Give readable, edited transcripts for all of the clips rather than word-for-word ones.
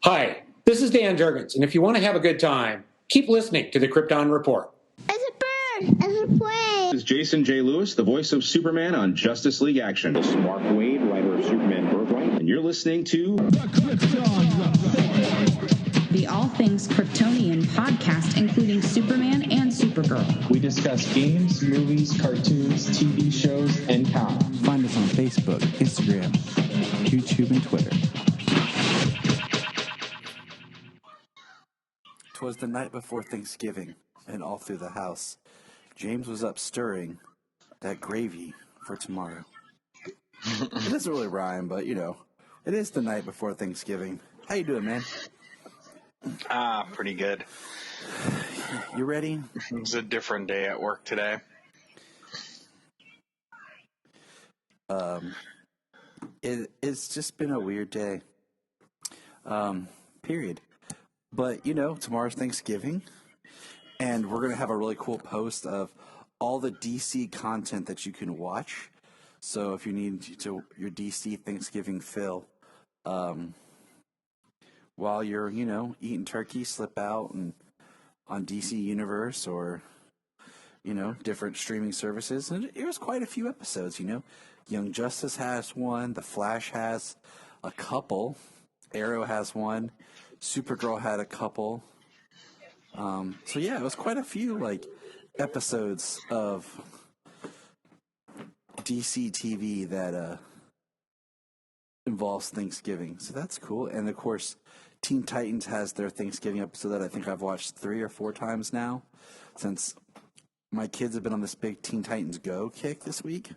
Hi, this is Dan Jurgens, and if you want to have a good time, keep listening to the Krypton Report. It's a bird. It's a plane. This is Jason J. Lewis, the voice of Superman on Justice League Action. This is Mark Wade, writer of Superman Birthright, and you're listening to The Krypton Report, the All Things Kryptonian podcast, including Superman and Supergirl. We discuss games, movies, cartoons, TV shows, and comics. Find us on Facebook, Instagram, YouTube, and Twitter. 'Twas the night before Thanksgiving, and all through the house, James was up stirring that gravy for tomorrow. It doesn't really rhyme, but, it is the night before Thanksgiving. How you doing, man? Pretty good. You ready? It's a different day at work today. It's just been a weird day. Period. But, tomorrow's Thanksgiving, and we're going to have a really cool post of all the DC content that you can watch. So if you need your DC Thanksgiving fill, while you're, eating turkey, slip out and on DC Universe or, different streaming services. And it was quite a few episodes, Young Justice has one, The Flash has a couple, Arrow has one, Supergirl had a couple. So yeah, it was quite a few episodes of DC TV that involves Thanksgiving. So that's cool. And of course, Teen Titans has their Thanksgiving episode that I think I've watched 3 or 4 times now, since my kids have been on this big Teen Titans Go kick this week.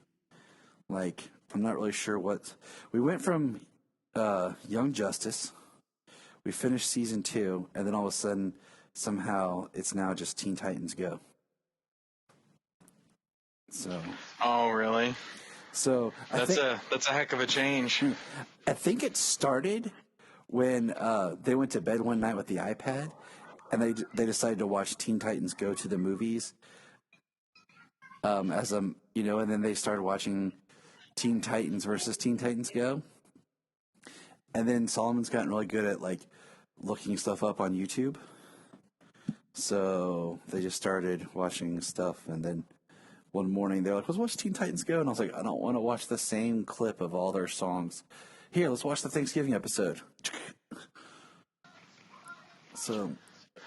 I'm not really sure what we went from. Young Justice. We finished season 2, and then all of a sudden, somehow, it's now just Teen Titans Go. So. Oh, really? So that's a heck of a change. I think it started when they went to bed one night with the iPad, and they decided to watch Teen Titans Go to the movies. And then they started watching Teen Titans versus Teen Titans Go. And then Solomon's gotten really good at looking stuff up on YouTube. So they just started watching stuff, and then one morning they're like, "Let's watch Teen Titans Go." And I was like, "I don't want to watch the same clip of all their songs. Here, let's watch the Thanksgiving episode." So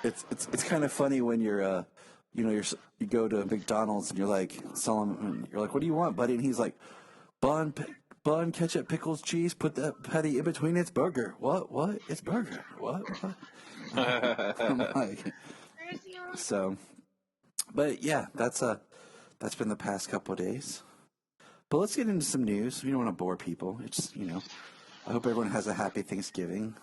it's kind of funny when you're you go to McDonald's and you're like, Solomon, you're like, "What do you want, buddy?" And he's like, Bun, ketchup, pickles, cheese, put that patty in between, it's burger. What? It's burger. What? I'm like, so, but yeah, that's been the past couple of days. But let's get into some news. We don't want to bore people. It's, I hope everyone has a happy Thanksgiving.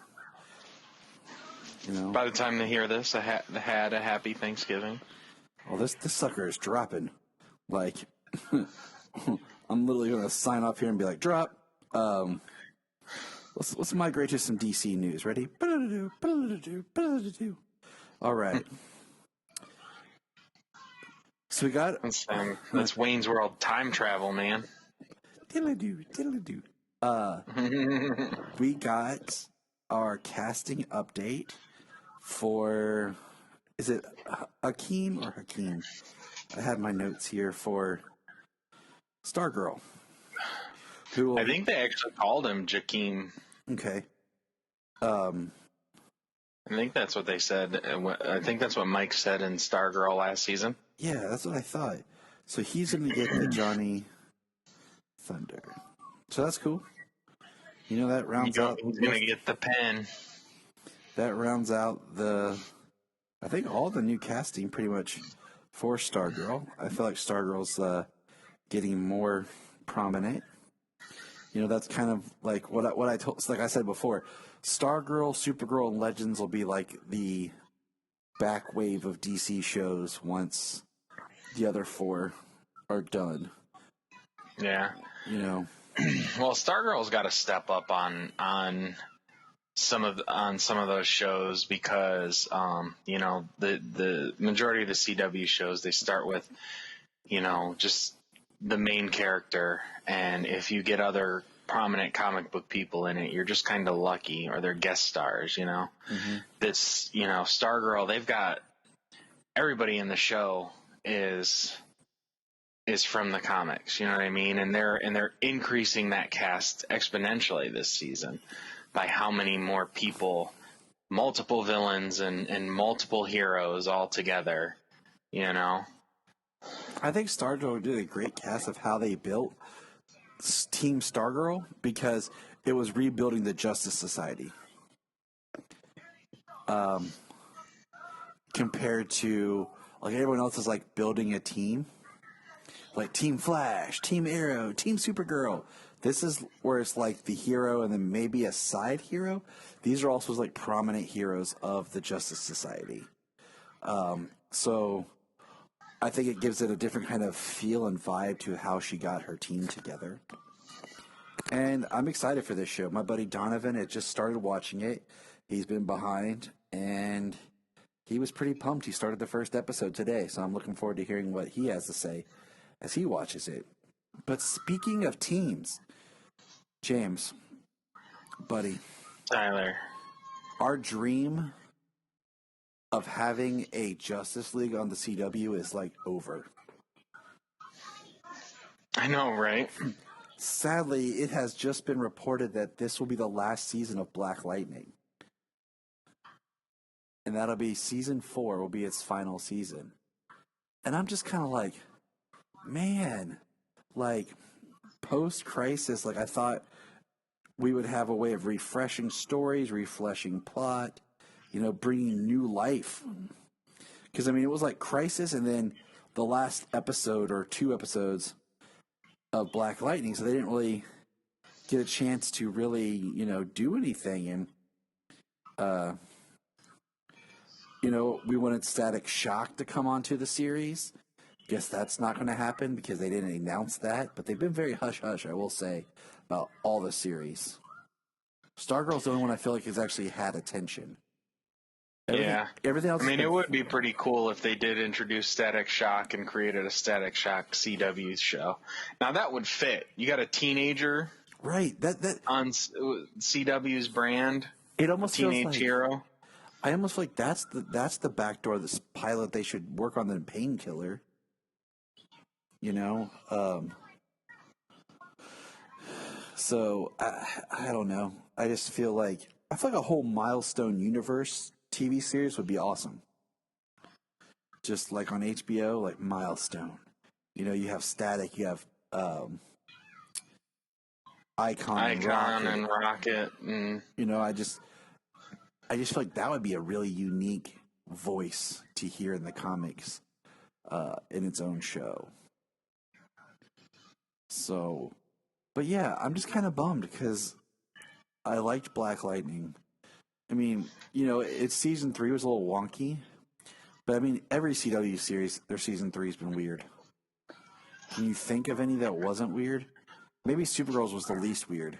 By the time they hear this, I had a happy Thanksgiving. Well, this sucker is dropping. I'm literally going to sign off here and be like, drop. Let's migrate to some DC news. Ready? All right. So we got... That's Wayne's World time travel, man. Diddle-a-doo. We got our casting update for... Is it Hakeem or Hakeem? I had my notes here for... Stargirl. I think they actually called him Jakeem. Okay. I think that's what they said. I think that's what Mike said in Stargirl last season. Yeah, that's what I thought. So he's going to get the Johnny Thunder. So that's cool. That rounds out... He's going to get the pen. That rounds out I think all the new casting pretty much for Stargirl. I feel like Stargirl's... getting more prominent. That's kind of like what I told. Like I said before, Stargirl, Supergirl, and Legends will be like the back wave of DC shows once the other 4 are done. Yeah. Well, Stargirl's got to step up on some of those shows because the majority of the CW shows, they start with just the main character, and if you get other prominent comic book people in it. You're just kind of lucky, or they're guest stars, you know. Mm-hmm. This, you know, Stargirl, they've got everybody in the show is from the comics, you know what I mean? And they're increasing that cast exponentially this season by how many more people, multiple villains and multiple heroes all together, you know. I think Stargirl did a great cast of how they built Team Stargirl because it was rebuilding the Justice Society. Compared to like everyone else is like building a team, like Team Flash, Team Arrow, Team Supergirl. This is where it's like the hero and then maybe a side hero. These are also like prominent heroes of the Justice Society. So I think it gives it a different kind of feel and vibe to how she got her team together. And I'm excited for this show. My buddy Donovan had just started watching it. He's been behind, and he was pretty pumped. He started the first episode today, so I'm looking forward to hearing what he has to say as he watches it. But speaking of teams, James, buddy, Tyler, our dream of having a Justice League on the CW is like over. I know, right? Sadly, it has just been reported that this will be the last season of Black Lightning. And that'll be season 4 will be its final season. And I'm just kind of like, man, like post-crisis, like I thought we would have a way of refreshing stories, refreshing plot, you know, bringing new life. Because, I mean, it was like Crisis and then the last episode or 2 episodes of Black Lightning, so they didn't really get a chance to really, you know, do anything. And, you know, we wanted Static Shock to come onto the series. Guess that's not going to happen because they didn't announce that. But they've been very hush-hush, I will say, about all the series. Stargirl's the only one I feel like has actually had attention. Everything else. I mean, it would be pretty cool if they did introduce Static Shock and created a Static Shock CW show. Now that would fit. You got a teenager, right? That on CW's brand. It almost teenage feels like, hero. I almost feel like that's the backdoor of this pilot they should work on the Painkiller. You know, so I don't know. I just feel like a whole Milestone universe TV series would be awesome. Just like on HBO, like Milestone. You know, you have Static, you have Icon and Rocket. You know, I just feel like that would be a really unique voice to hear in the comics in its own show. So, but yeah, I'm just kind of bummed because I liked Black Lightning. I mean, you know, its season 3 was a little wonky, but I mean, every CW series, their season 3 has been weird. Can you think of any that wasn't weird? Maybe Supergirl's was the least weird.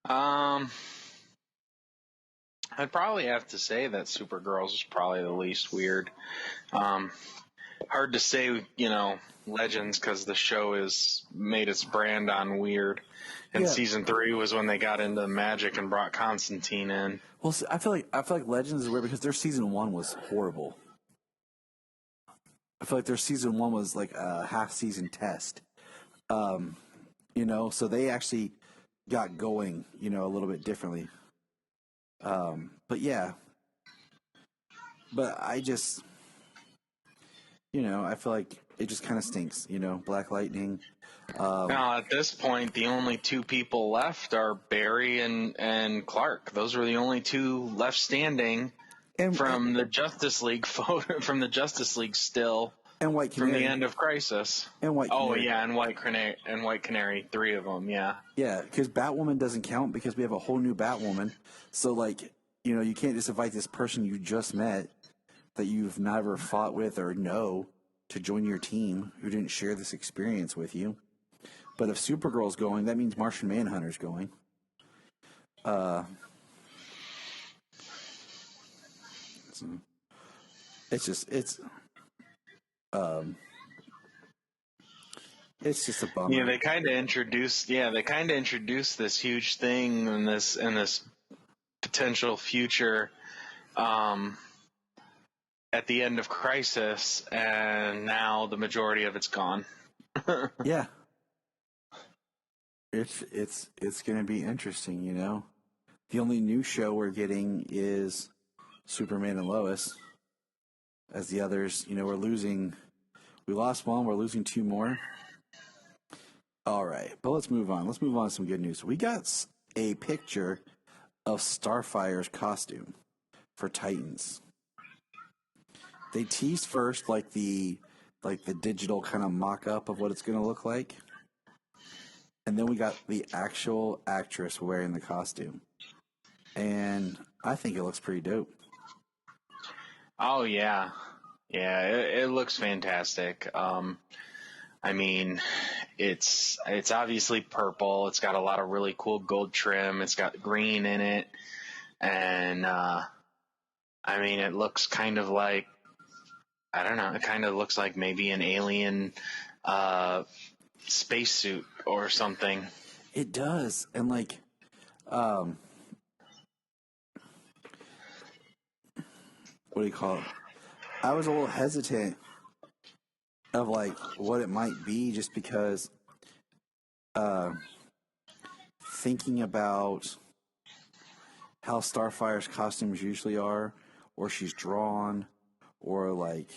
I'd probably have to say that Supergirl's is probably the least weird. Hard to say, you know, Legends, because the show is made its brand on weird. And season 3 was when they got into magic and brought Constantine in. Well, see, I feel like Legends is weird because their season 1 was horrible. I feel like their season 1 was like a half-season test. You know, so they actually got going, you know, a little bit differently. But yeah. But I just, you know, I feel like it just kind of stinks, you know, Black Lightning. Now, at this point, the only 2 people left are Barry and Clark. Those were the only 2 left standing from the Justice League photo, from the Justice League still. And White Canary. From the end of Crisis. And White Canary. Oh, yeah, and White Canary, 3 of them, yeah. Yeah, because Batwoman doesn't count because we have a whole new Batwoman. So, like, you know, you can't just invite this person you just met that you've never fought with or know to join your team who didn't share this experience with you. But if Supergirl's going, that means Martian Manhunter's going. It's just a bummer. Yeah, they kind of introduced this huge thing in this potential future at the end of Crisis, and now the majority of it's gone. Yeah. It's going to be interesting, you know. The only new show we're getting is Superman and Lois. As the others, you know, we lost one, we're losing two more. All right, but let's move on. Let's move on to some good news. We got a picture of Starfire's costume for Titans. They teased first like the digital kind of mock-up of what it's going to look like. And then we got the actual actress wearing the costume. And I think it looks pretty dope. Oh yeah, yeah, it looks fantastic. I mean, it's obviously purple. It's got a lot of really cool gold trim. It's got green in it, and I mean, it looks kind of like, I don't know. It kind of looks like maybe an alien spacesuit or something. It does, and like, what do you call it? I was a little hesitant of like what it might be, just because thinking about how Starfire's costumes usually are, or she's drawn, or like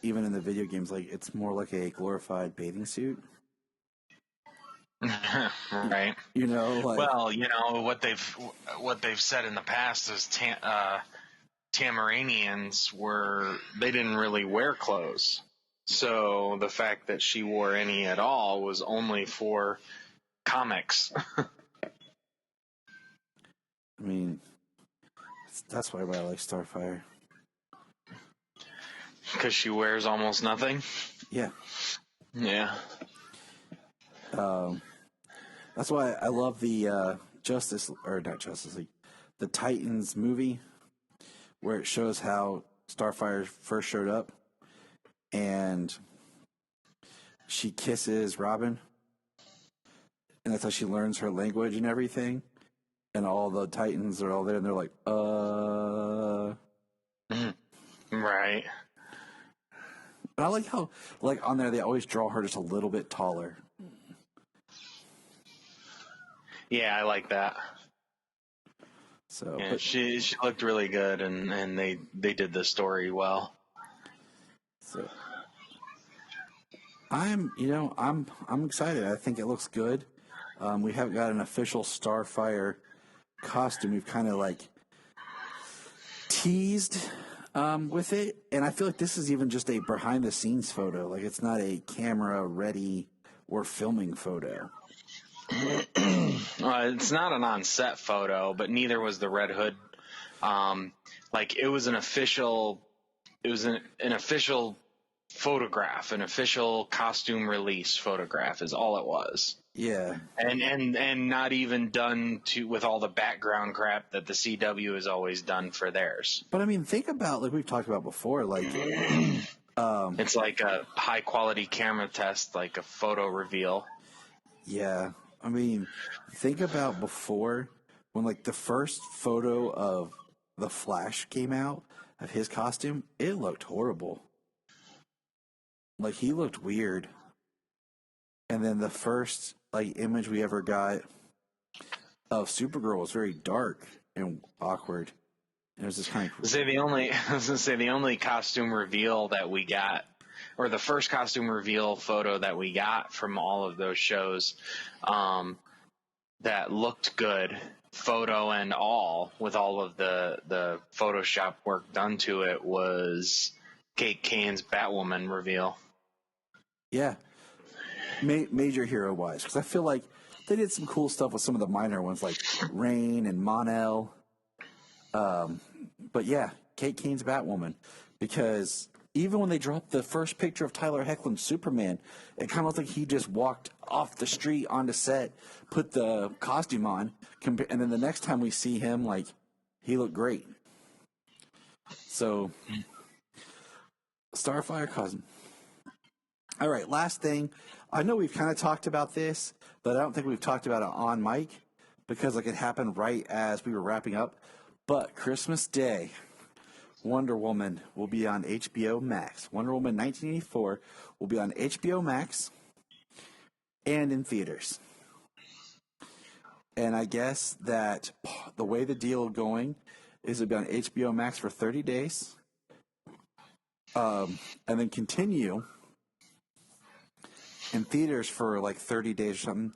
even in the video games, like it's more like a glorified bathing suit. Right. You know, like, well, you know what they've said in the past is Tamaranians they didn't really wear clothes. So the fact that she wore any at all was only for comics. I mean, that's why I like Starfire. Because she wears almost nothing? Yeah. Yeah. That's why I love the not Justice League, the Titans movie, where it shows how Starfire first showed up, and she kisses Robin, and that's how she learns her language and everything, and all the Titans are all there, and they're like, Right. But I like how, like, on there, they always draw her just a little bit taller. Yeah, I like that. So, yeah, but she looked really good, and they did the story well. So I'm excited. I think it looks good. We haven't got an official Starfire costume. We've kind of like teased with it, and I feel like this is even just a behind the scenes photo. Like, it's not a camera ready or filming photo. It's not an on-set photo, but neither was the Red Hood. It was an official photograph, an official costume release photograph is all it was. Yeah. And not even done with all the background crap that the CW has always done for theirs. But I mean, think about, like we've talked about before, like it's like a high quality camera test, like a photo reveal. Yeah. I mean, think about before, when like the first photo of the Flash came out of his costume, it looked horrible. Like, he looked weird. And then the first like image we ever got of Supergirl was very dark and awkward. And it was just kind of I was gonna say the only costume reveal that we got, or the first costume reveal photo that we got from all of those shows, that looked good, photo and all, with all of the Photoshop work done to it, was Kate Kane's Batwoman reveal. Yeah. Major hero wise, because I feel like they did some cool stuff with some of the minor ones like Rain and Mon-El. But yeah, Kate Kane's Batwoman, because even when they dropped the first picture of Tyler Hoechlin's Superman, it kind of looked like he just walked off the street onto set, put the costume on, and then the next time we see him, like, he looked great. So, Starfire costume. All right, last thing. I know we've kind of talked about this, but I don't think we've talked about it on mic because like it happened right as we were wrapping up. But Christmas Day, Wonder Woman will be on HBO Max. Wonder Woman 1984 will be on HBO Max and in theaters. And I guess that the way the deal going is it'll be on HBO Max for 30 days and then continue in theaters for like 30 days or something.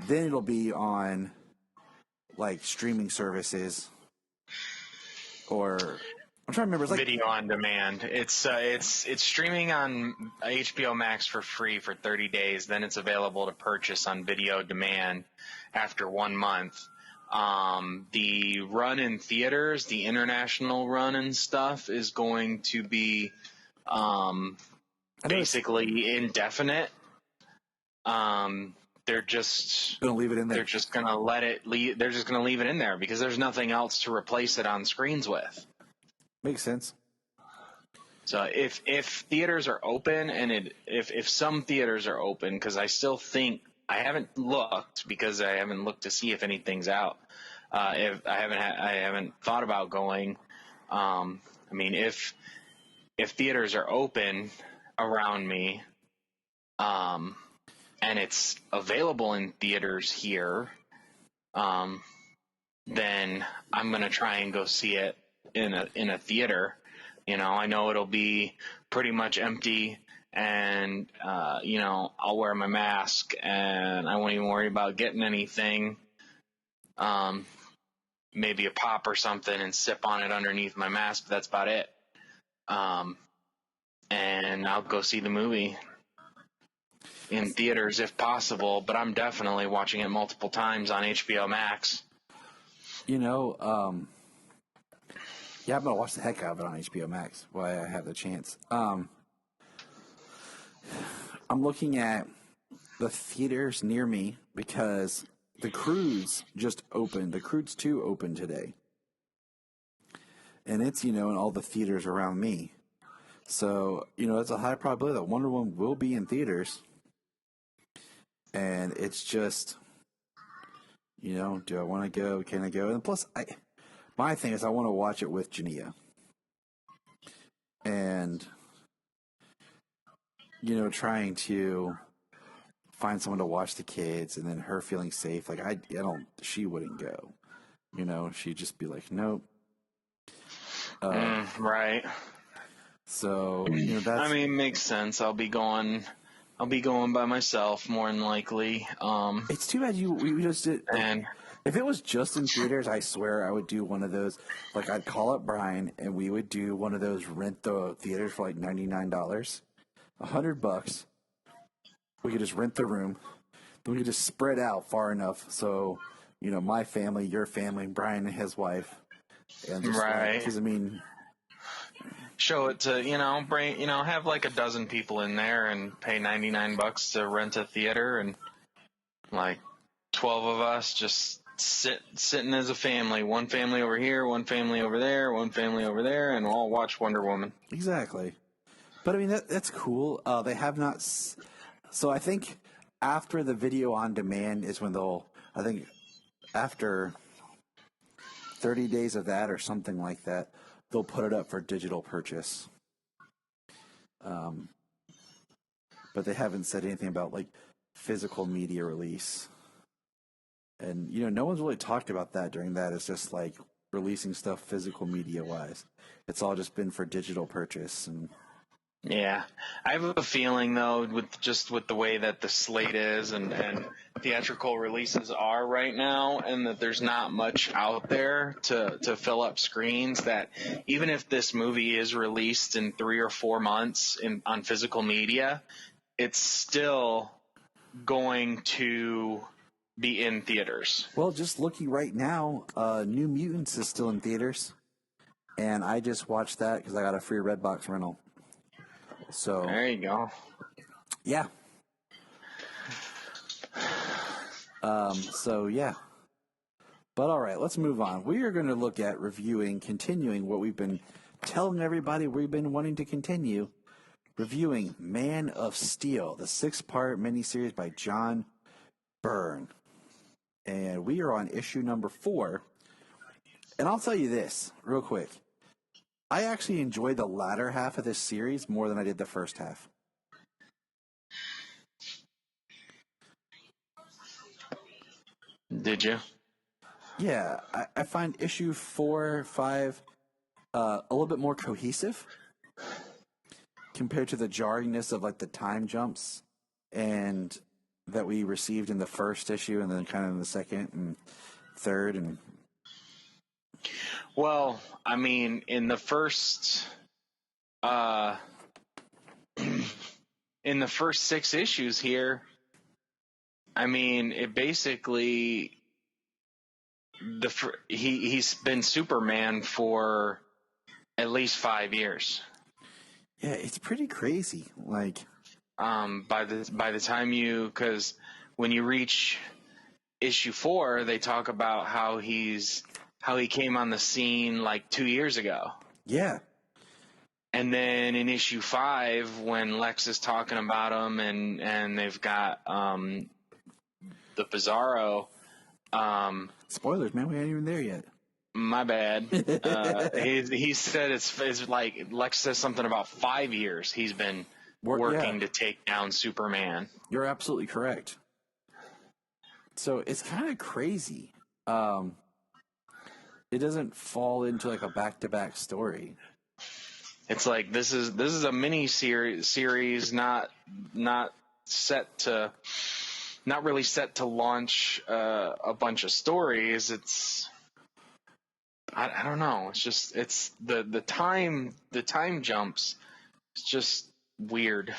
Then it'll be on like streaming services or I'm trying to remember. It's like Video on demand. It's streaming on HBO Max for free for 30 days. Then it's available to purchase on video demand after 1 month. The run in theaters, the international run and stuff, is going to be basically indefinite. They're just gonna leave it in there. They're just gonna let it. They're just gonna leave it in there because there's nothing else to replace it on screens with. Makes sense. So if theaters are open and if some theaters are open, because I still think I haven't looked because I haven't looked to see if anything's out. If I haven't thought about going. I mean, if theaters are open around me, and it's available in theaters here, then I'm gonna try and go see it in a theater. You know, I know it'll be pretty much empty, and you know, I'll wear my mask, and I won't even worry about getting anything. Maybe a pop or something, and sip on it underneath my mask. But that's about it. And I'll go see the movie in theaters if possible. But I'm definitely watching it multiple times on HBO Max. You know, yeah, I'm gonna watch the heck out of it on HBO Max while I have the chance. I'm looking at the theaters near me because the Cruise just opened. The Cruise 2 opened today. And it's, you know, in all the theaters around me. So, you know, it's a high probability that Wonder Woman will be in theaters. And it's just, you know, do I want to go? Can I go? And plus, my thing is I want to watch it with Jania. And, you know, trying to find someone to watch the kids and then her feeling safe. Like, she wouldn't go. You know, she'd just be like, nope. Right. So, you know, that's... I mean, makes sense. I'll be going by myself more than likely. It's too bad we just did... And... If it was just in theaters, I swear I would do one of those. Like, I'd call up Brian, and we would do one of those rent the theaters for like $99, $100. We could just rent the room. Then we could just spread out far enough so, you know, my family, your family, Brian and his wife, and just right. Because I mean, show it to have like a dozen people in there and pay $99 to rent a theater, and like 12 of us just sitting as a family, one family over here, one family over there, one family over there, and all watch Wonder Woman. Exactly. But I mean, that's cool. They have not. So I think after the video on demand is when I think after 30 days of that or something like that, they'll put it up for digital purchase. But they haven't said anything about like physical media release. And, you know, no one's really talked about that during that. It's just like releasing stuff physical media wise. It's all just been for digital purchase. And yeah, I have a feeling though, with the way that the slate is and theatrical releases are right now, and that there's not much out there to fill up screens, that even if this movie is released in 3 or 4 months on physical media, it's still going to be in theaters. Well, just looking right now, New Mutants is still in theaters, and I just watched that because I got a free Redbox rental. So there you go. Yeah. So yeah. But all right, let's move on. We are going to look at continuing what we've been telling everybody we've been wanting to continue, reviewing Man of Steel, the 6-part miniseries by John Byrne. And we are on issue number 4. And I'll tell you this real quick. I actually enjoyed the latter half of this series more than I did the first half. Did you? Yeah, I find issue 4, 5 a little bit more cohesive compared to the jarringness of like the time jumps and that we received in the first issue and then kind of in the second and third. And well, I mean, in the first in the first 6 issues here, I mean, it basically he's been Superman for at least 5 years. yeah, it's pretty crazy. Like, by the time because when you reach issue 4, they talk about how he came on the scene like 2 years ago. yeah, And then in issue 5, when Lex is talking about him and they've got the Bizarro. spoilers, man. We ain't even there yet. My bad. He said it's like Lex says something about 5 years he's been working to take down Superman. You're absolutely correct. So it's kind of crazy. It doesn't fall into like a back-to-back story. It's like this is a mini series, not really set to launch a bunch of stories. I don't know. It's the time jumps. It's just weird.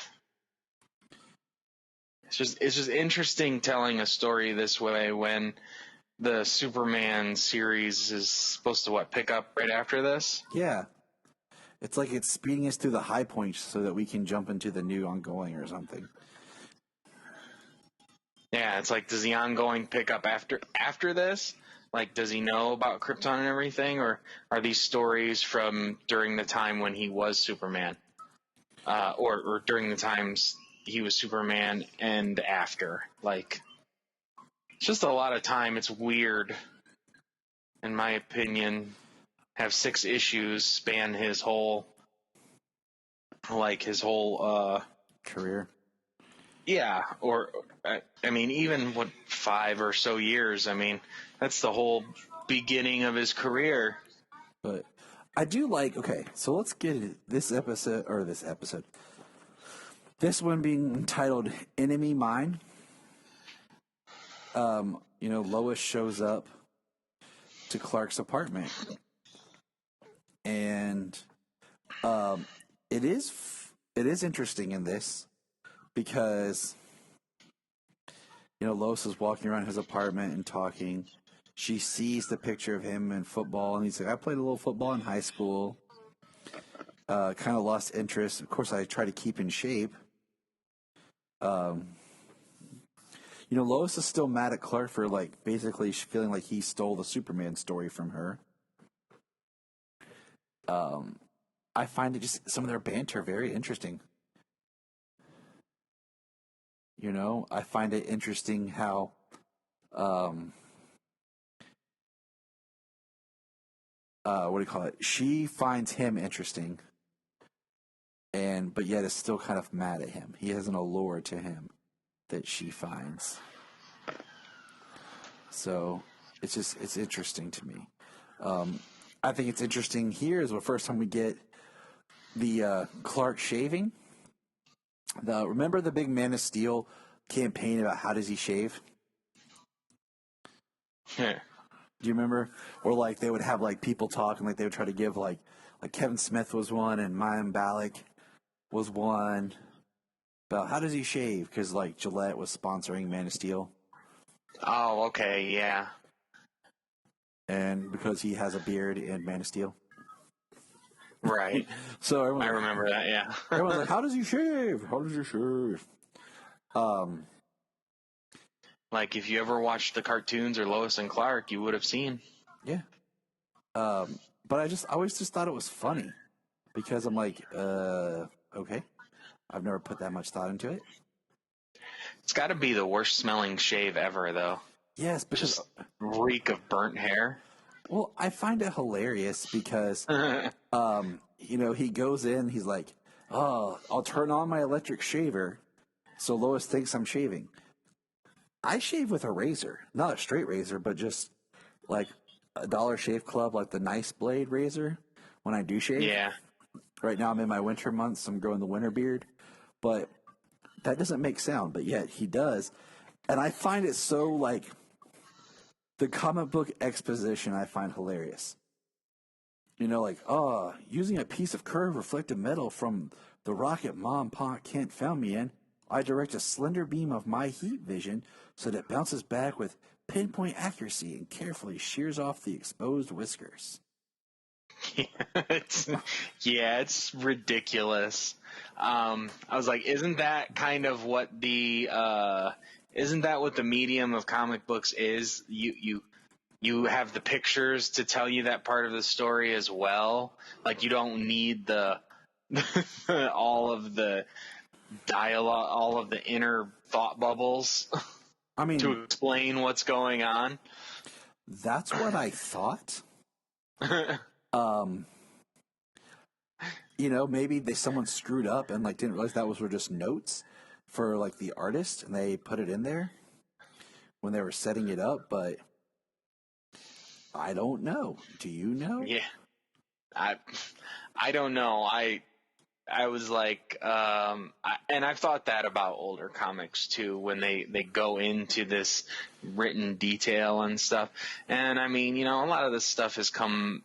It's just interesting telling a story this way when the Superman series is supposed to pick up right after this. Yeah. It's like it's speeding us through the high points so that we can jump into the new ongoing or something. Yeah, it's like, does the ongoing pick up after this? Like, does he know about Krypton and everything, or are these stories from during the time when he was Superman, or during the times he was Superman and after? Like, it's just a lot of time. It's weird, in my opinion. Have 6 issues span his whole career. Yeah, or I mean, even 5 or so years. I mean, that's the whole beginning of his career. But I do like. Okay, so let's get this episode. This one being entitled "Enemy Mine." Lois shows up to Clark's apartment, and it is interesting in this. Because, Lois is walking around his apartment and talking. She sees the picture of him in football, and he's like, I played a little football in high school. Kind of lost interest. Of course, I try to keep in shape. Lois is still mad at Clark for, basically feeling like he stole the Superman story from her. I find some of their banter very interesting. I find it interesting how she finds him interesting, but yet is still kind of mad at him. He has an allure to him that she finds. So it's interesting to me. I think it's interesting here is the first time we get the Clark shaving. Remember the big Man of Steel campaign about how does he shave? Yeah. Do you remember? Or they would have people talk and they would try to give like Kevin Smith was one and Mayim Bialik was one about how does he shave? Because Gillette was sponsoring Man of Steel. Oh, okay, yeah. And because he has a beard in Man of Steel. Right. So I remember that, yeah. Everyone's like, how does he shave? How does he shave? If you ever watched the cartoons or Lois and Clark, you would have seen. Yeah. But I always just thought it was funny because I'm like, okay. I've never put that much thought into it. It's got to be the worst smelling shave ever, though. Yes, because Just reek of burnt hair. well, I find it hilarious because he goes in, he's like, "Oh, I'll turn on my electric shaver so Lois thinks I'm shaving." I shave with a razor, not a straight razor, but just like a Dollar Shave Club, like the nice blade razor when I do shave. Yeah. Right now I'm in my winter months, I'm growing the winter beard, but that doesn't make sound, but yet he does. And I find it so like the comic book exposition I find hilarious. Like, using a piece of curved reflective metal from the rocket Mom Pa Kent found me in, I direct a slender beam of my heat vision so that it bounces back with pinpoint accuracy and carefully shears off the exposed whiskers. It's ridiculous. I was like, isn't that what the medium of comic books is? You have the pictures to tell you that part of the story as well. Like, you don't need the all of the dialogue, all of the inner thought bubbles I mean, to explain what's going on. That's what I thought. Maybe someone screwed up and like didn't realize were just notes for like the artist, and they put it in there when they were setting it up. But I don't know. Do you know? Yeah, I don't know. I was like, and I've thought that about older comics too, when they go into this written detail and stuff. And I mean, a lot of this stuff has come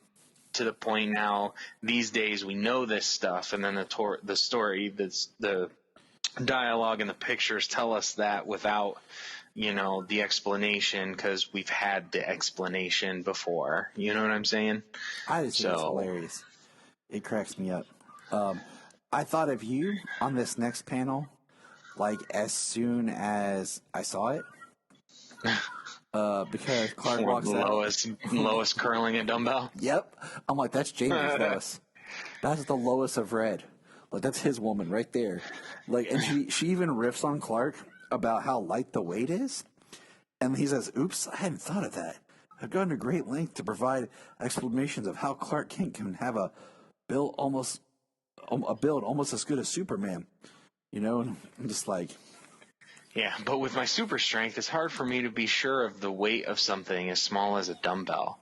to the point now these days we know this stuff, and then the story, the dialogue and the pictures tell us that without the explanation, because we've had the explanation before. You know what I'm saying? I just think it's hilarious. It cracks me up. I thought of you on this next panel, like as soon as I saw it, because Clark walks out. Lois curling a dumbbell. Yep, I'm like, that's Jamie's Lois. That's the Lois of Red. Like, that's his woman right there. Like, and she even riffs on Clark about how light the weight is, and he says, "Oops, I hadn't thought of that. I've gone to great length to provide explanations of how Clark Kent can have a build almost as good as Superman." And I'm just like, yeah, but with my super strength, it's hard for me to be sure of the weight of something as small as a dumbbell.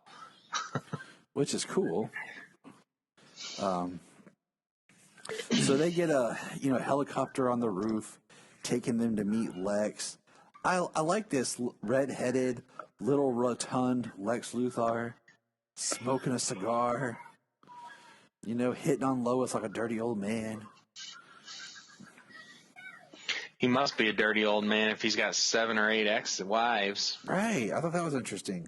Which is cool. So they get a helicopter on the roof, taking them to meet Lex. I like this red-headed, little rotund Lex Luthor, smoking a cigar, hitting on Lois like a dirty old man. He must be a dirty old man if he's got 7 or 8 ex-wives. Right. I thought that was interesting.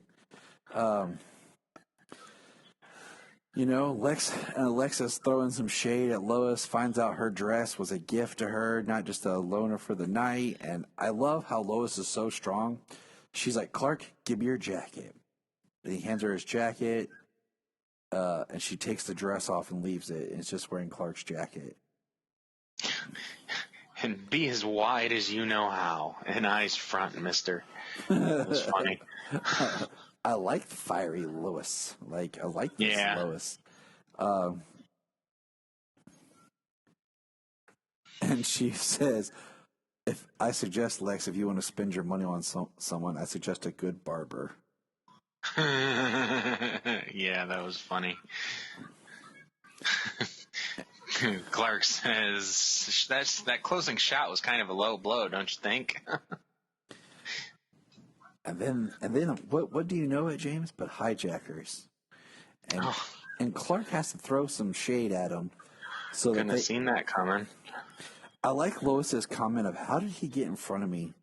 Lex is throwing some shade at Lois, finds out her dress was a gift to her, not just a loaner for the night. And I love how Lois is so strong. She's like, "Clark, give me your jacket." And he hands her his jacket, and she takes the dress off and leaves it. And it's just wearing Clark's jacket. And be as wide as you know how. And eyes front, mister. It was funny. I like fiery Lois. I like this Lois. And she says, "If I suggest, Lex, if you want to spend your money on someone, I suggest a good barber." Yeah, that was funny. Clark says that closing shot was kind of a low blow, don't you think? And then what do you know it, James? But hijackers. And Clark has to throw some shade at him. So couldn't have seen that coming. I like Lois's comment of, "How did he get in front of me?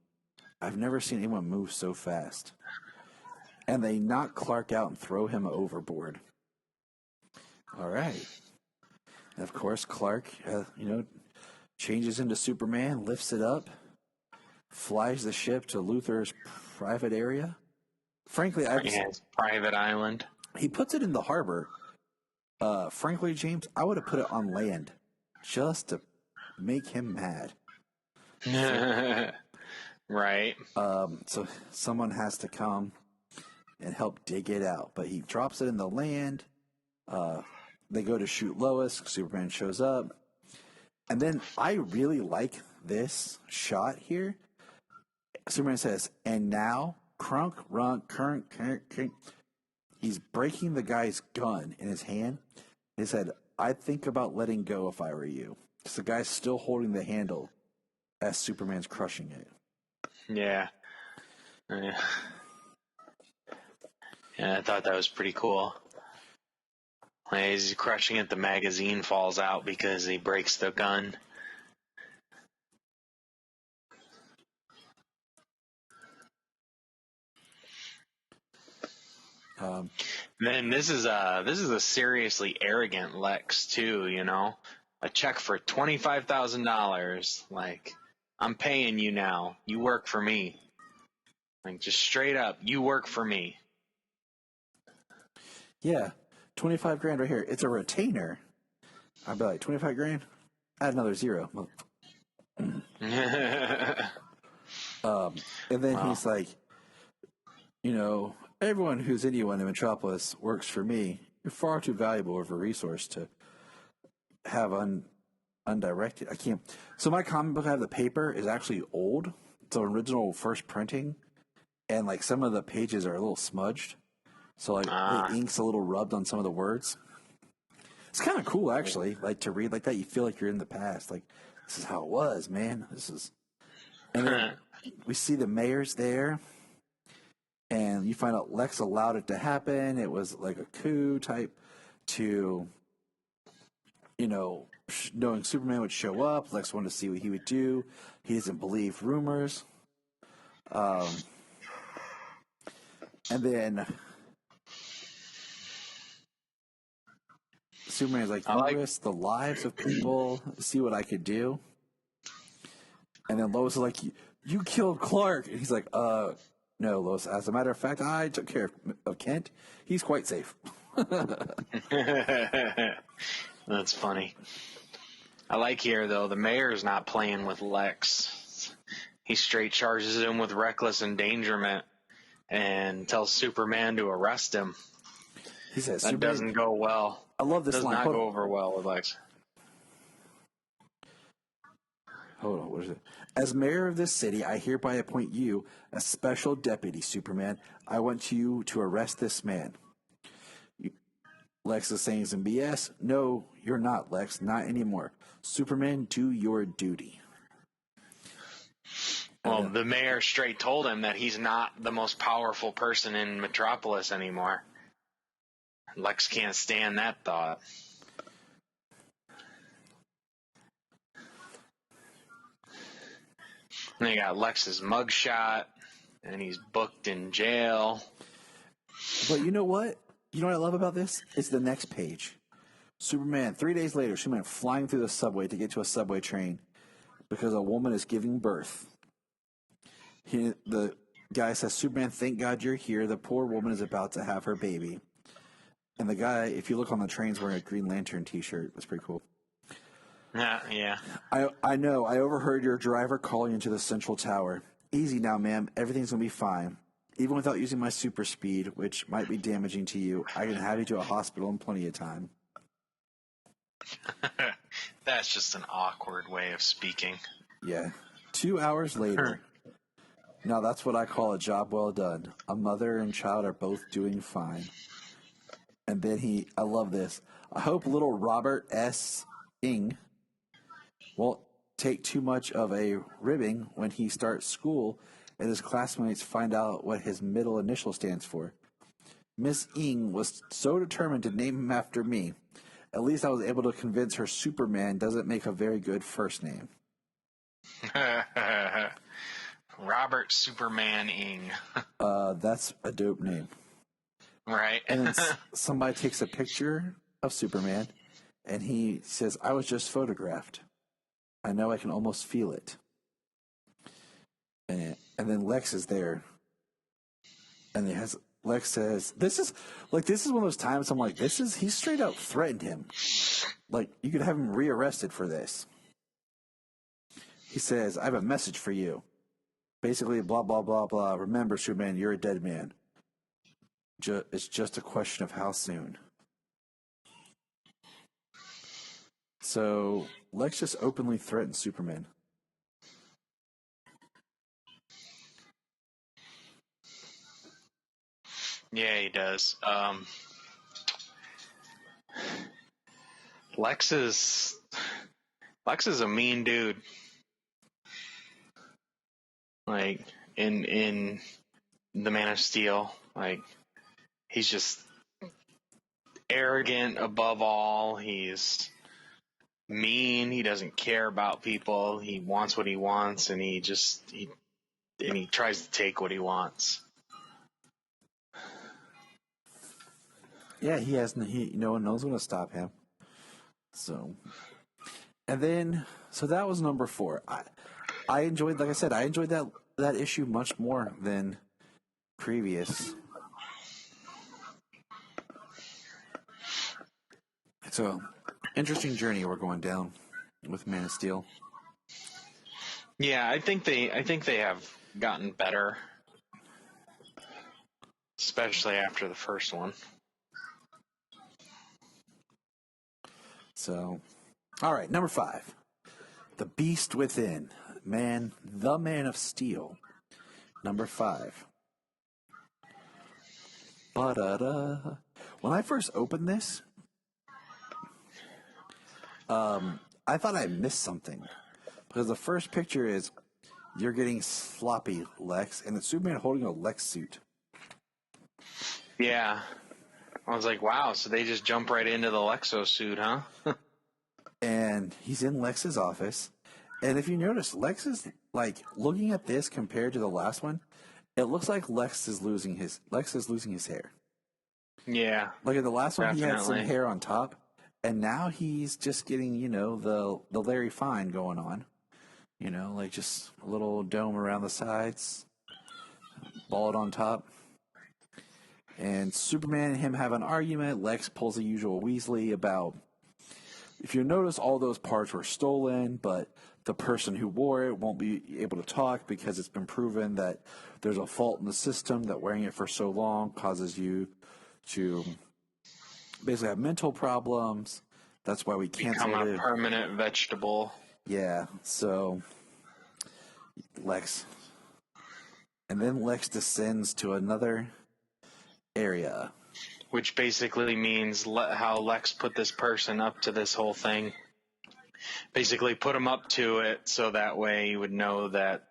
I've never seen anyone move so fast." And they knock Clark out and throw him overboard. All right. And of course, Clark, changes into Superman, lifts it up, flies the ship to Luthor's private area. Frankly, private island. He puts it in the harbor. Frankly, James, I would have put it on land just to make him mad. Right. So someone has to come and help dig it out. But he drops it in the land. They go to shoot Lois. Superman shows up. And then I really like this shot here. Superman says, and now, crunk, runk, crunk, crunk, crunk. He's breaking the guy's gun in his hand. He said, I'd think about letting go if I were you. Because the guy's still holding the handle as Superman's crushing it. Yeah. Yeah, I thought that was pretty cool. Like, as he's crushing it, the magazine falls out because he breaks the gun. Then this is a seriously arrogant Lex too, you know. A check for $25,000. Like, I'm paying you now. You work for me. Like, just straight up, you work for me. Yeah, 25 grand right here. It's a retainer. I'd be like, 25 grand? Add another zero. And then he's like, you know, everyone who's anyone in Metropolis works for me. You're far too valuable of a resource to have undirected. I can't. So my comic book I have, the paper is actually old. It's an original first printing. And like some of the pages are a little smudged. So like the ink's a little rubbed on some of the words. It's kind of cool actually, like to read like that. You feel like you're in the past. Like, this is how it was, man. And then we see the mayor's there. And you find out Lex allowed it to happen. It was like a coup type to, you know, knowing Superman would show up. Lex wanted to see what he would do. He doesn't believe rumors. And then Superman's like, you risk the lives of people, see what I could do. And then Lois is like, you killed Clark. And he's like, no, Lois. As a matter of fact, I took care of Kent. He's quite safe. That's funny. I like here, though, the mayor's not playing with Lex. He straight charges him with reckless endangerment and tells Superman to arrest him. He says, that doesn't go well. I love this line. Does not go over well with Lex. Hold on, what is it? As mayor of this city, I hereby appoint you a special deputy, Superman. I want you to arrest this man. Lex is saying some BS. No, you're not, Lex. Not anymore. Superman, do your duty. Well, the mayor straight told him that he's not the most powerful person in Metropolis anymore. Lex can't stand that thought. And they got Lex's mugshot, and he's booked in jail. But you know what? You know what I love about this? It's the next page. Superman, 3 days later, Superman flying through the subway to get to a subway train because a woman is giving birth. The guy says, Superman, thank God you're here. The poor woman is about to have her baby. And the guy, if you look on the train, is wearing a Green Lantern t-shirt. That's pretty cool. Yeah. I know. I overheard your driver calling into the central tower. Easy now, ma'am. Everything's going to be fine. Even without using my super speed, which might be damaging to you, I can have you to a hospital in plenty of time. That's just an awkward way of speaking. Yeah. 2 hours later. Now that's what I call a job well done. A mother and child are both doing fine. And then I love this. I hope little Robert S. Ing won't take too much of a ribbing when he starts school and his classmates find out what his middle initial stands for. Miss Ing was so determined to name him after me. At least I was able to convince her Superman doesn't make a very good first name. Robert Superman Ing. That's a dope name. Right. And then somebody takes a picture of Superman, and he says, I was just photographed. I know I can almost feel it. And then Lex is there. And Lex says, this is one of those times I'm like, he straight out threatened him. Like, you could have him rearrested for this. he says, I have a message for you. Basically, blah, blah, blah, blah. Remember, Superman, you're a dead man. It's just a question of how soon. So Lex just openly threatens Superman. Yeah, he does. Lex is a mean dude. Like in the Man of Steel, like he's just arrogant above all. He's mean. He doesn't care about people. He wants what he wants, and he tries to take what he wants. Yeah, no one knows when to stop him. So that was number 4. I enjoyed, like I said, that issue much more than previous. It's a interesting journey we're going down with Man of Steel. Yeah, I think they have gotten better, especially after the first one. So, all right, number 5, The Beast Within, the Man of Steel, number 5. Ba-da-da. When I first opened this, I thought I missed something. Because the first picture is, you're getting sloppy, Lex, and it's Superman holding a Lex suit. Yeah. I was like, wow, so they just jump right into the Lexo suit, huh? And he's in Lex's office. And if you notice, Lex is, like, looking at this compared to the last one, it looks like Lex is losing his hair. Yeah. Like in the last one, definitely. He had some hair on top, and now he's just getting, the Larry Fine going on. Like just a little dome around the sides, bald on top. And Superman and him have an argument. Lex pulls the usual Weasley about, if you notice, all those parts were stolen, but the person who wore it won't be able to talk because it's been proven that there's a fault in the system, that wearing it for so long causes you to basically have mental problems. That's why we canceled it. Become a permanent vegetable. Yeah, so Lex. And then Lex descends to another area. Which basically means how Lex put this person up to this whole thing. Basically put him up to it so that way you would know that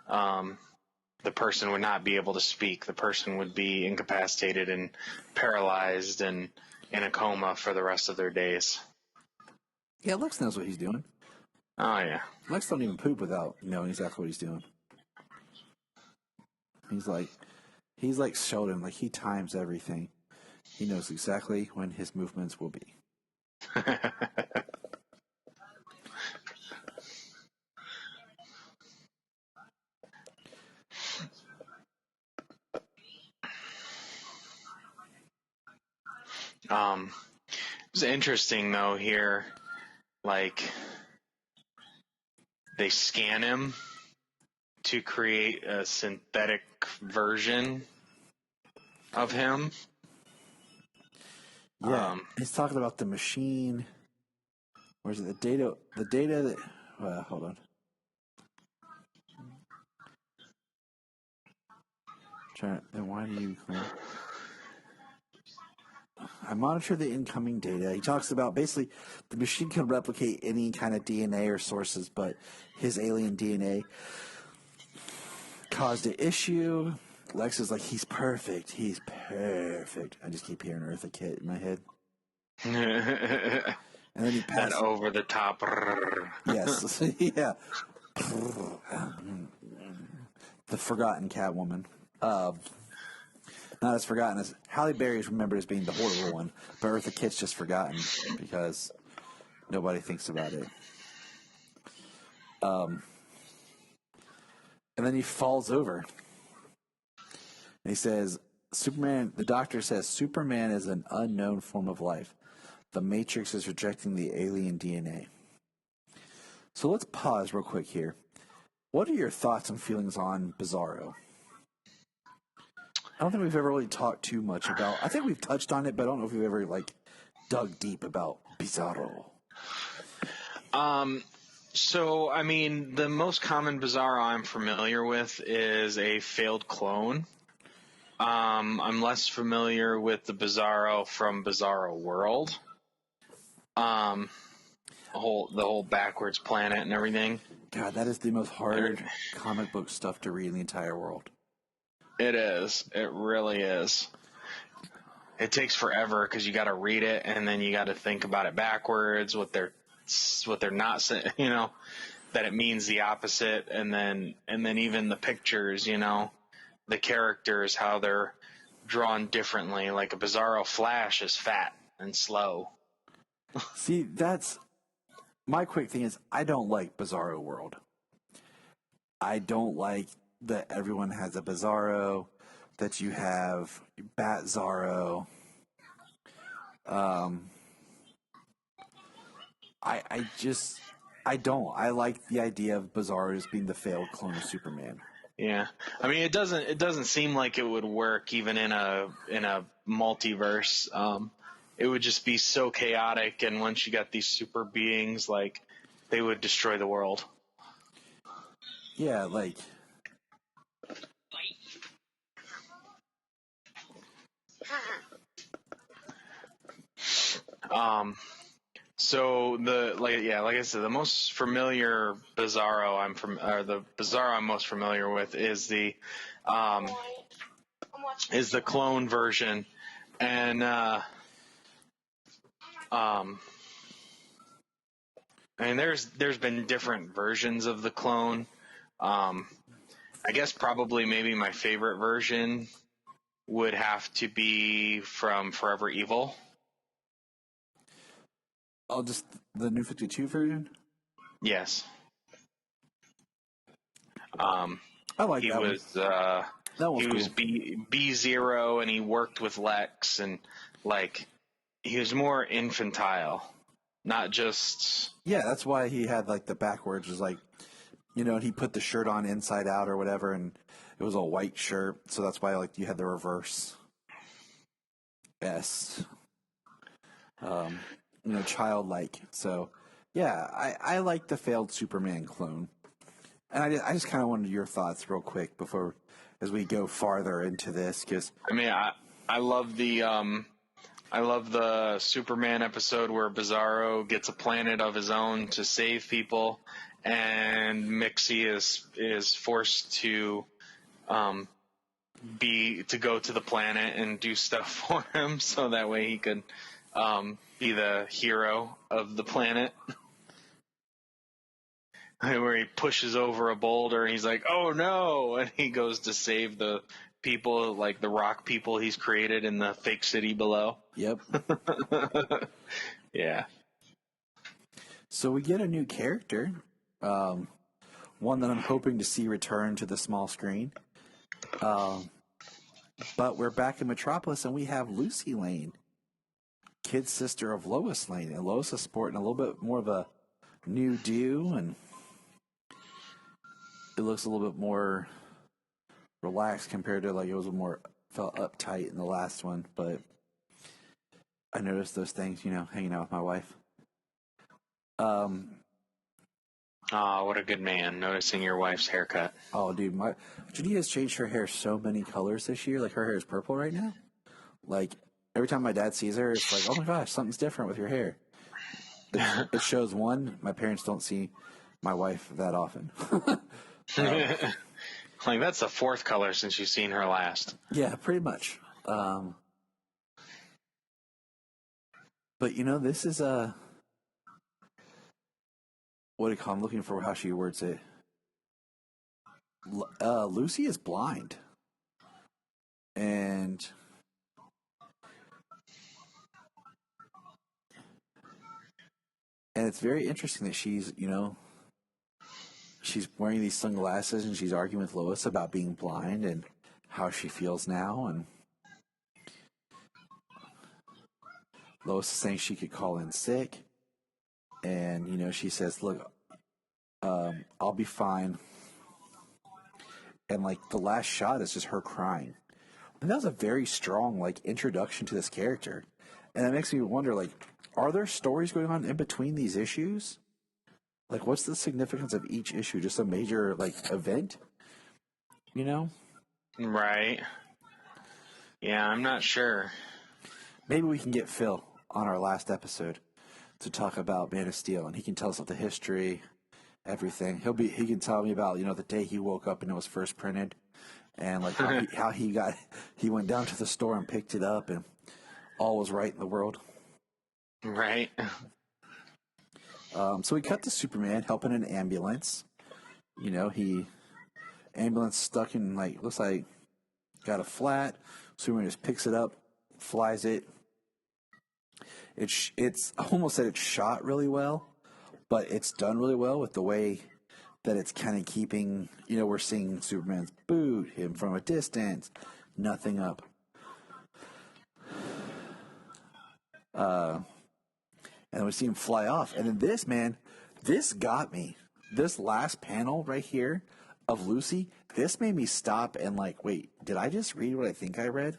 the person would not be able to speak. The person would be incapacitated and paralyzed and in a coma for the rest of their days. Yeah, Lex knows what he's doing. Oh, yeah. Lex don't even poop without knowing exactly what he's doing. He's like Sheldon, like he times everything. He knows exactly when his movements will be. It's interesting though here, like they scan him to create a synthetic version of him. Yeah, he's talking about the machine. Or is it the data? The data that. Hold on. Then why do you? I monitor the incoming data. He talks about basically the machine can replicate any kind of DNA or sources, but his alien DNA caused an issue. Lex is like, he's perfect. He's perfect. I just keep hearing Eartha Kitt in my head. And then he passes. That over the top. Yes. Yeah. The forgotten Catwoman. Not as forgotten as Halle Berry is remembered as being the horrible one, but Eartha Kitt's just forgotten because nobody thinks about it. And then he falls over. And he says, the doctor says, Superman is an unknown form of life. The Matrix is rejecting the alien DNA. So let's pause real quick here. What are your thoughts and feelings on Bizarro? I don't think we've ever really talked too much about. I think we've touched on it, but I don't know if we've ever dug deep about Bizarro. So, I mean, the most common Bizarro I'm familiar with is a failed clone. I'm less familiar with the Bizarro from Bizarro World. The whole backwards planet and everything. God, that is the most hard comic book stuff to read in the entire world. It is. It really is. It takes forever because you got to read it and then you got to think about it backwards. What they're not saying, that it means the opposite, and then even the pictures, the characters, how they're drawn differently. Like a Bizarro Flash is fat and slow. See, that's my quick thing is I don't like Bizarro World. I don't like that everyone has a Bizarro, that you have Bat Zorro. I don't. I like the idea of Bizarro as being the failed clone of Superman. Yeah, I mean, it doesn't seem like it would work even in a multiverse. It would just be so chaotic, and once you got these super beings, they would destroy the world. Yeah, So like I said, the most familiar Bizarro the Bizarro I'm most familiar with is the clone version, and there's been different versions of the clone. I guess probably maybe my favorite version would have to be from Forever Evil. Oh, just the New 52 version? Yes. I like he that was one. That was he was cool. B0, and he worked with Lex, and he was more infantile, not just. Yeah, that's why he had the backwards was and he put the shirt on inside out or whatever, and it was a white shirt, so that's why you had the reverse S. Childlike. So, yeah, I like the failed Superman clone, and I just kind of wanted your thoughts real quick before as we go farther into this, because I mean, I love the Superman episode where Bizarro gets a planet of his own to save people, and Mixie is forced to go to the planet and do stuff for him, so that way he could be the hero of the planet. Where he pushes over a boulder and he's like, "Oh no!" and he goes to save the people, like the rock people he's created in the fake city below. Yep. Yeah. So we get a new character, one that I'm hoping to see return to the small screen. But we're back in Metropolis, and we have Lucy Lane, kid sister of Lois Lane, and Lois is sporting a little bit more of a new do, and it looks a little bit more relaxed compared to it was more felt uptight in the last one. But I noticed those things, hanging out with my wife. What a good man, noticing your wife's haircut. Oh, dude, Judy has changed her hair so many colors this year. Her hair is purple right now. Every time my dad sees her, it's oh my gosh, something's different with your hair. It shows one, my parents don't see my wife that often. That's the fourth color since you've seen her last. Yeah, pretty much. But this is what do you call? I'm looking for how she words it. Lucy is blind, and it's very interesting that she's she's wearing these sunglasses and she's arguing with Lois about being blind and how she feels now, and Lois is saying she could call in sick, and she says, "Look, I'll be fine and like the last shot is just her crying. And that was a very strong like introduction to this character, and it makes me wonder, like, are there stories going on in between these issues? Like, what's the significance of each issue? Just a major like event, you know? Right. Yeah, I'm not sure. Maybe we can get Phil on our last episode to talk about Man of Steel, and he can tell us about the history, everything. He can tell me about, the day he woke up and it was first printed, and like how he went down to the store and picked it up, and all was right in the world. Right. So we cut to Superman helping an ambulance. Ambulance stuck in, like, looks like got a flat. Superman just picks it up, flies it. It's I almost said it's shot really well, but it's done really well with the way that it's kind of keeping, we're seeing Superman's boot, him from a distance, nothing up. And we see him fly off. And then this got me. This last panel right here of Lucy, this made me stop and like, wait, did I just read what I think I read?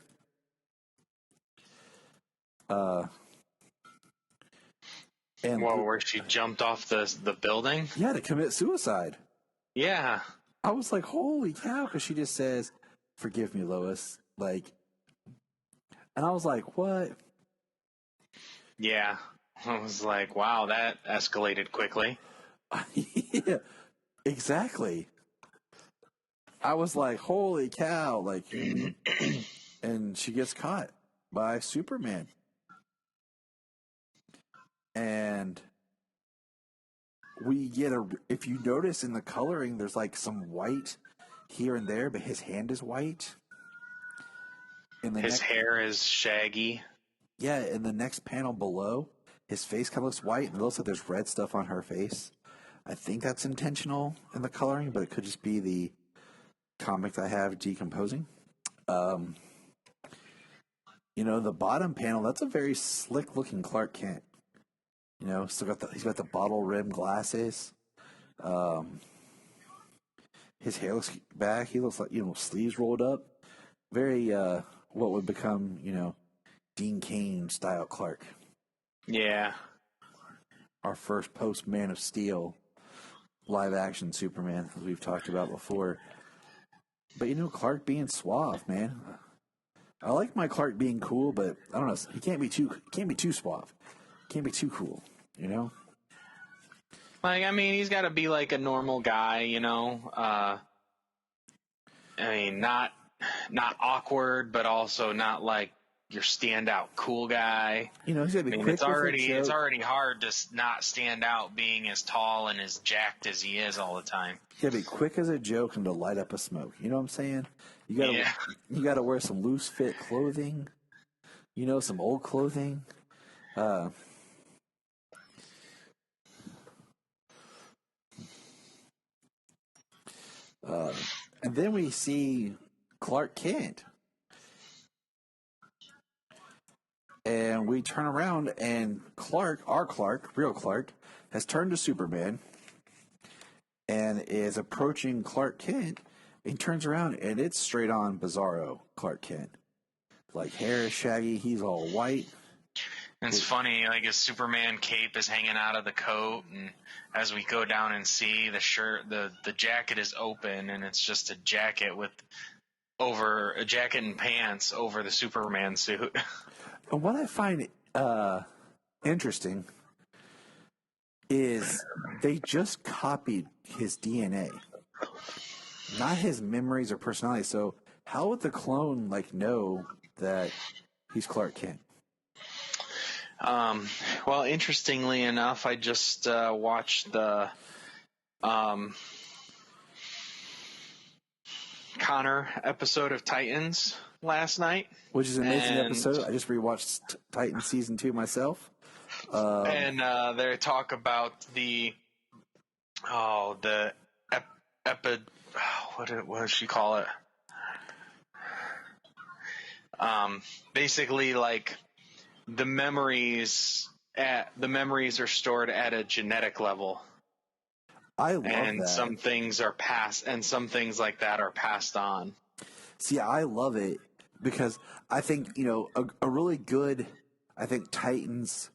Where she jumped off the building? Yeah, to commit suicide. Yeah. I was like, holy cow, because she just says, "Forgive me, Lois." Like, and I was like, what? Yeah. I was like, wow, that escalated quickly. Yeah, exactly. I was like, holy cow, like, and she gets caught by Superman. And we get if you notice in the coloring, there's like some white here and there, but his hand is white. His hair is shaggy. Yeah, in the next panel below, his face kind of looks white, and it looks like there's red stuff on her face. I think that's intentional in the coloring, but it could just be the comic that I have decomposing. The bottom panel, that's a very slick-looking Clark Kent. He's got the bottle rim glasses. His hair looks back. He looks like, sleeves rolled up. Very, what would become, Dean Cain style Clark. Yeah. Our first post Man of Steel live action Superman, as we've talked about before. But Clark being suave, man. I like my Clark being cool, but I don't know. He can't be too suave. Can't be too cool, Like, I mean, he's got to be like a normal guy, I mean, not awkward, but also not like your standout cool guy. He's got to be quick. It's already hard to not stand out being as tall and as jacked as he is all the time. He's got to be quick as a joke and to light up a smoke. You know what I'm saying? You got to wear some loose fit clothing. Some old clothing. And then we see Clark Kent. And we turn around and real Clark, has turned to Superman and is approaching Clark Kent. He turns around and it's straight on Bizarro Clark Kent. Like, hair is shaggy, he's all white. And it's funny, like his Superman cape is hanging out of the coat, and as we go down and see the shirt, the jacket is open, and it's just a jacket and pants over the Superman suit. And what I find interesting is they just copied his DNA, not his memories or personality. So how would the clone know that he's Clark Kent? Well, interestingly enough, I just watched the Connor episode of Titans last night. Which is an amazing episode. I just rewatched Titans Season 2 myself. And they talk about what does she call it? Basically, like, the memories are stored at a genetic level. I love and that. some things like that are passed on. See, I love it because I think, a really good, I think, Titans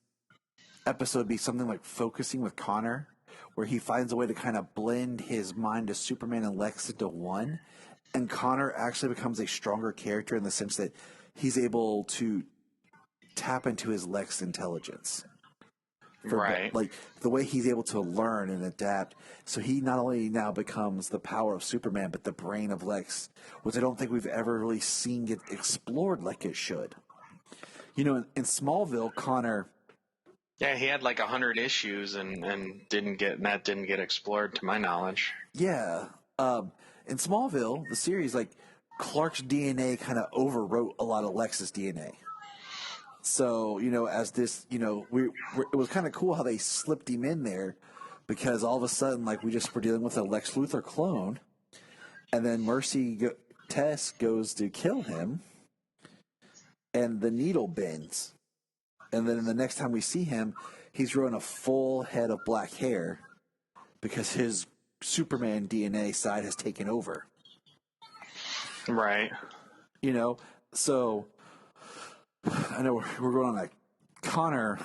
episode would be something like Focusing with Connor, where he finds a way to kind of blend his mind as Superman and Lex into one. And Connor actually becomes a stronger character in the sense that he's able to tap into his Lex intelligence. Right. Like the way he's able to learn and adapt. So he not only now becomes the power of Superman, but the brain of Lex, which I don't think we've ever really seen get explored like it should. In Smallville, Connor. Yeah, he had like 100 issues and didn't get explored to my knowledge. Yeah. In Smallville, the series, like Clark's DNA kind of overwrote a lot of Lex's DNA. So, as this, it was kind of cool how they slipped him in there because all of a sudden, like, we just were dealing with a Lex Luthor clone, and then Tess goes to kill him, and the needle bends. And then the next time we see him, he's growing a full head of black hair because his Superman DNA side has taken over. Right. So I know we're going on like Connor,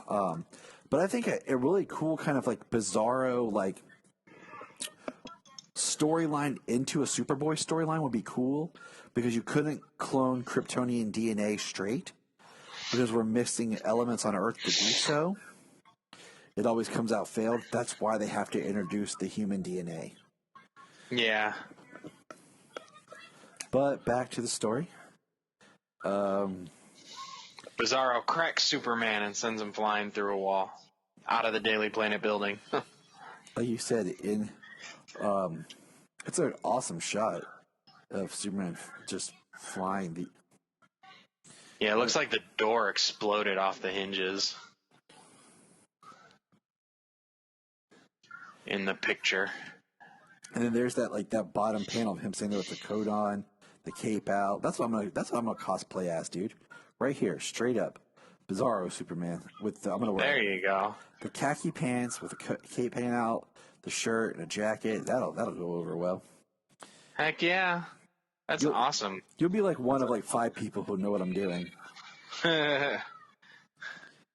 but I think a really cool kind of like bizarro like storyline into a Superboy storyline would be cool because you couldn't clone Kryptonian DNA straight because we're missing elements on Earth to do so. It always comes out failed. That's why they have to introduce the human DNA. Yeah. But back to the story. Bizarro cracks Superman and sends him flying through a wall out of the Daily Planet building. Like you said, it's an awesome shot of Superman just flying. Yeah, it looks like the door exploded off the hinges in the picture. And then there's that bottom panel of him sitting there with the coat on, the cape out. That's what I'm gonna cosplay as, dude. Right here, straight up, Bizarro Superman with I'm gonna wear. There you go. The khaki pants with the cape hanging out, the shirt and a jacket. That'll go over well. Heck yeah, that's awesome. You'll be like one of like 5 people who know what I'm doing. And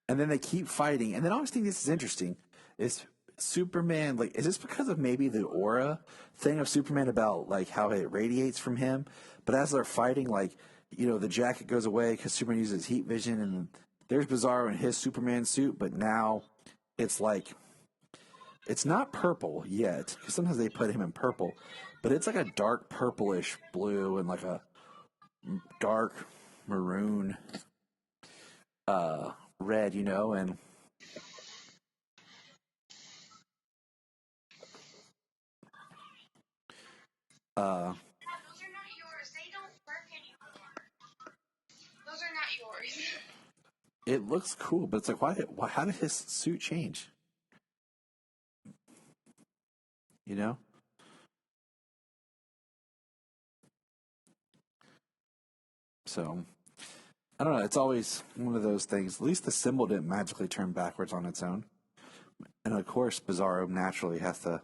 then they keep fighting, and then I always think this is interesting. Is Superman is this because of maybe the aura thing of Superman about like how it radiates from him? But as they're fighting, the jacket goes away because Superman uses heat vision, and there's Bizarro in his Superman suit, but now it's like it's not purple yet because sometimes they put him in purple, but it's like a dark purplish blue and like a dark maroon red, and Those are not yours. They don't work anymore. Those are not yours. it looks cool, but it's like why how did his suit change? So I don't know. It's always one of those things. At least the symbol didn't magically turn backwards on its own. And of course, Bizarro naturally has to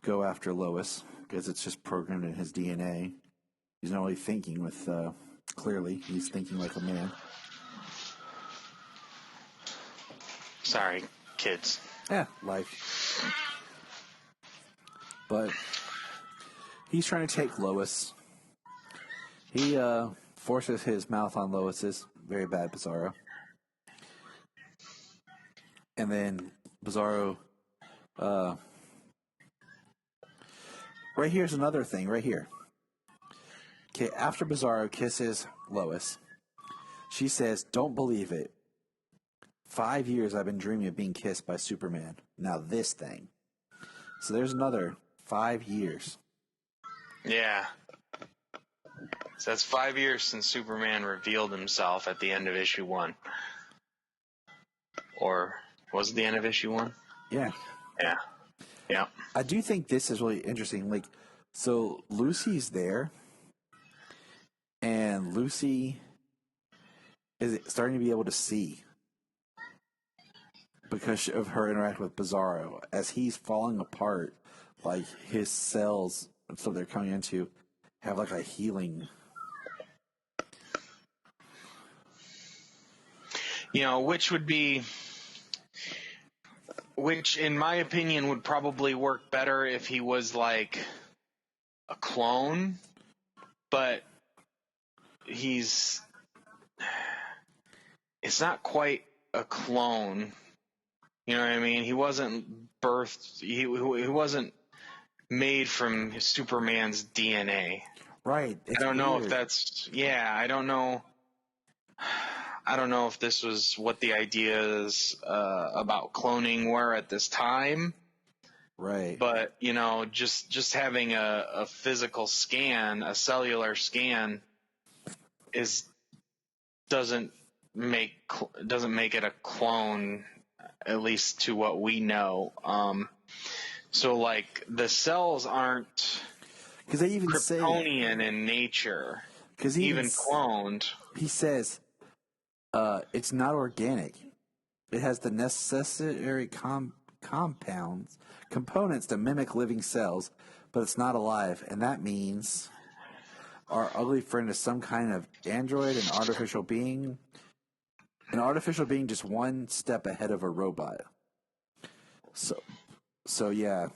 go after Lois because it's just programmed in his DNA. He's not only thinking with clearly, he's thinking like a man. Sorry, kids. Yeah, life. But he's trying to take Lois. He forces his mouth on Lois's. Very bad, Bizarro. And then Bizarro. Right here's another thing. Right here. Okay, after Bizarro kisses Lois, she says, "Don't believe it. 5 years I've been dreaming of being kissed by Superman. Now this thing." So there's another 5 years. Yeah. So that's 5 years since Superman revealed himself at the end of issue 1. Or was it the end of issue 1? Yeah. Yeah. Yeah. I do think this is really interesting. So Lucy's there, and Lucy is starting to be able to see because of her interaction with Bizarro. As he's falling apart, like his cells, so they're coming into, have like a healing. Which in my opinion would probably work better if he was like a clone, but it's not quite a clone. You know what I mean? He wasn't birthed. He wasn't made from Superman's DNA. Right. I don't know if that's. Yeah, I don't know. I don't know if this was what the ideas about cloning were at this time. Right. But just having a physical scan, a cellular scan, doesn't make it a clone, at least to what we know. So like the cells aren't because they even Kryptonian in nature. Because even cloned, he says it's not organic. It has the necessary components to mimic living cells, but it's not alive, and that means our ugly friend is some kind of android, an artificial being just one step ahead of a robot. So yeah.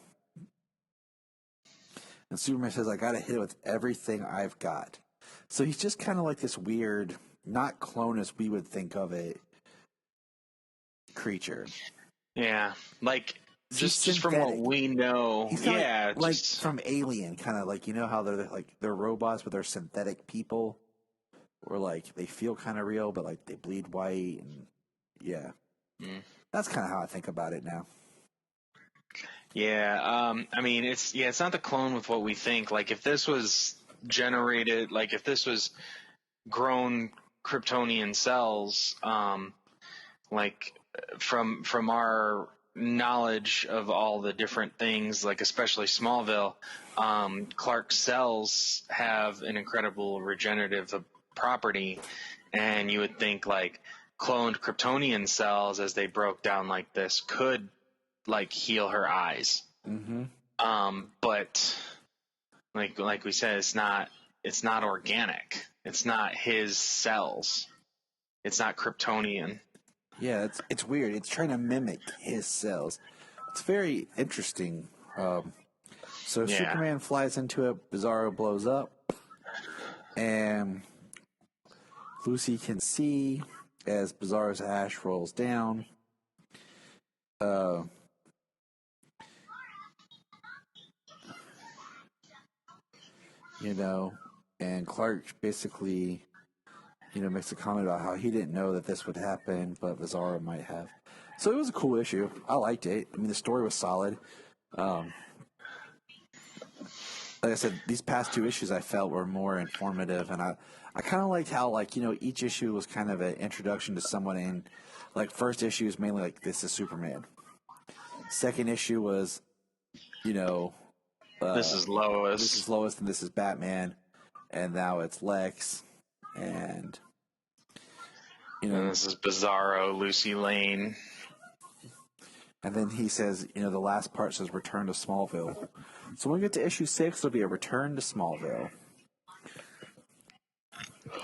And Superman says, I gotta hit it with everything I've got. So he's just kind of like this weird, not clone as we would think of it, creature. Yeah, like just from what we know. He's like from Alien, kind of like, how they're robots, but they're synthetic people, or like they feel kind of real, but like they bleed white, and yeah, that's kind of how I think about it now. Yeah, I mean, it's not the clone with what we think. Like, if this was generated, like if this was grown Kryptonian cells, like from our knowledge of all the different things, like especially Smallville, Clark's cells have an incredible regenerative property, and you would think like cloned Kryptonian cells, as they broke down like this, could like heal her eyes. Mm-hmm. But like we said, it's not organic. It's not his cells. It's not Kryptonian. Yeah, it's weird. It's trying to mimic his cells. It's very interesting. Superman flies into it. Bizarro blows up, and Lucy can see as Bizarro's ash rolls down. And Clark basically, makes a comment about how he didn't know that this would happen, but Bizarro might have. So it was a cool issue. I liked it. I mean, the story was solid. Like I said, these past two issues I felt were more informative, and I kind of liked how, like, each issue was kind of an introduction to someone in, like, first issue is mainly like, this is Superman. Second issue was, this is Lois. This is Lois, and this is Batman, and now it's Lex, and and this is Bizarro, Lucy Lane. And then he says, the last part says return to Smallville. So when we get to issue 6, it'll be a return to Smallville.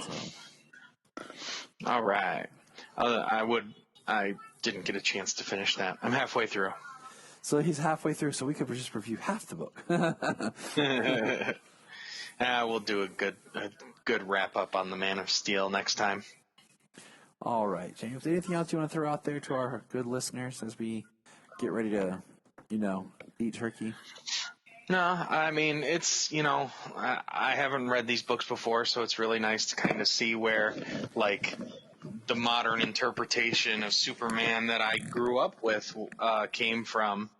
So. All right. I didn't get a chance to finish that. I'm halfway through. So he's halfway through, so we could just review half the book. We'll do a good wrap up on the Man of Steel next time. All right, James. Anything else you want to throw out there to our good listeners as we get ready to, eat turkey? No, I mean, it's, I haven't read these books before, so it's really nice to kind of see where, like, the modern interpretation of Superman that I grew up with came from,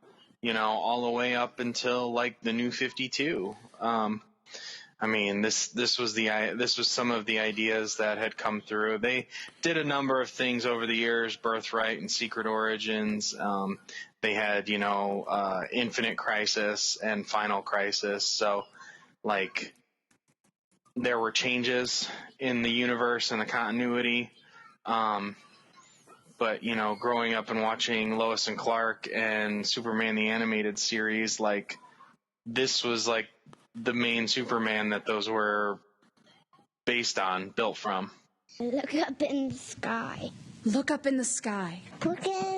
all the way up until, like, the New 52. I mean, this was some of the ideas that had come through. They did a number of things over the years, Birthright and Secret Origins. They had, Infinite Crisis and Final Crisis. So, like, there were changes in the universe and the continuity. But, growing up and watching Lois and Clark and Superman the Animated Series, like, this was like the main Superman that those were based on, built from. Look up in the sky. Look up in the sky. Look at